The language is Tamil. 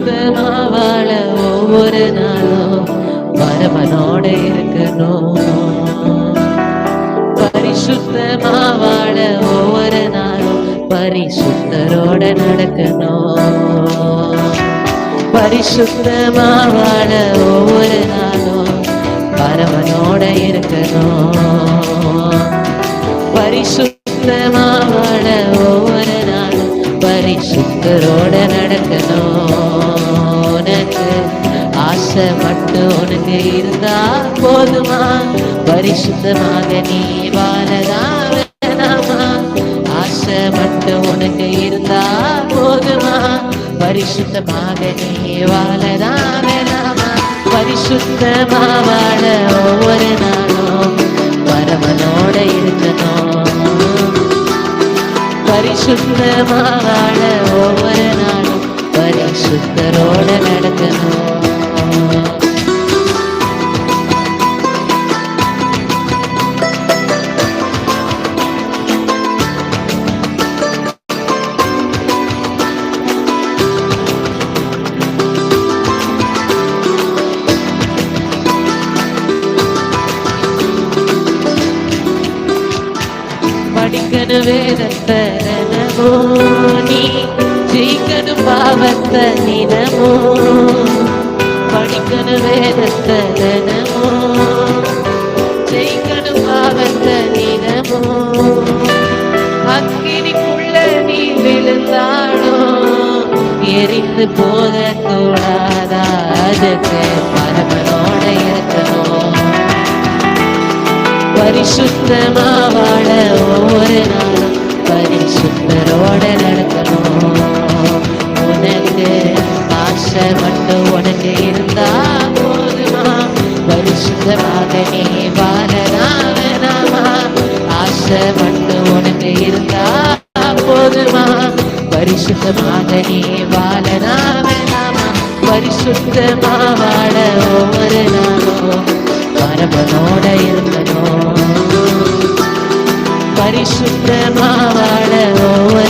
பரிசுத்தமா வாழ ஒவ்வொரு நாளும் பரமனோட இருக்கணும். பரிசுத்தமா வாழ ஒவ்வொரு நாளும் பரிசுத்தரோட நடக்கணும். பரிசுத்தமா வாழ ஒவ்வொரு நாளும் பரமனோட இருக்கணும். பரிசுத்தமா வாழ ஒவ்வொரு நாளும் பரிசுத்தரோட நடக்கணும். உனக்கு ஆசை மட்டும் உனக்கு இருந்தா போதுமா? பரிசுத்தமாக நீ வாழலாம் வேணாமா? ஆசை மட்டும் உனக்கு இருந்தா போதுமா? பரிசுத்தமாக நீ வாழலாம் வேணாமா? பரிசுத்தமா வாழ ஒவ்வொரு நாளும் பரமனோட இருக்கணும். பரிசுத்தமா வாழ ஒவ்வொரு நாளும் பரிசுத்தரோட நடக்கணும். படிக்கணும் வேதத்தை தினமும், நீ ஜெயிக்கணும் பாவத்தை தினமும். படிக்கணும் வேதத்தை தினமும், ஜெயிக்கணும் பாவத்தை தினமும். அக்கினிக்குள்ள நீ விழுந்தாலும் எரிந்து போத கூடாதா? அதுக்கு பரமனோட இருக்கணும். பரிசுத்தமா வாழ ஒவ்வொரு நாளும் பரிசுத்தரோட நடக்கணும். உனக்கு ஆசை மட்டும் உனக்கு இருந்தா போதுமா? பரிசுத்தமாக நீ வாழலாம் வேணாமா? ஆசை மட்டும் உனக்கு இருந்தா போதுமா? பரிசுத்தமாக நீ வாழலாம் வேணாமா? பரிசுத்தமா வாழ ஒவ்வொரு நாளும் பரமனோட இருக்கணும். பரிசுத்தமா வாழ ஒவ்வொரு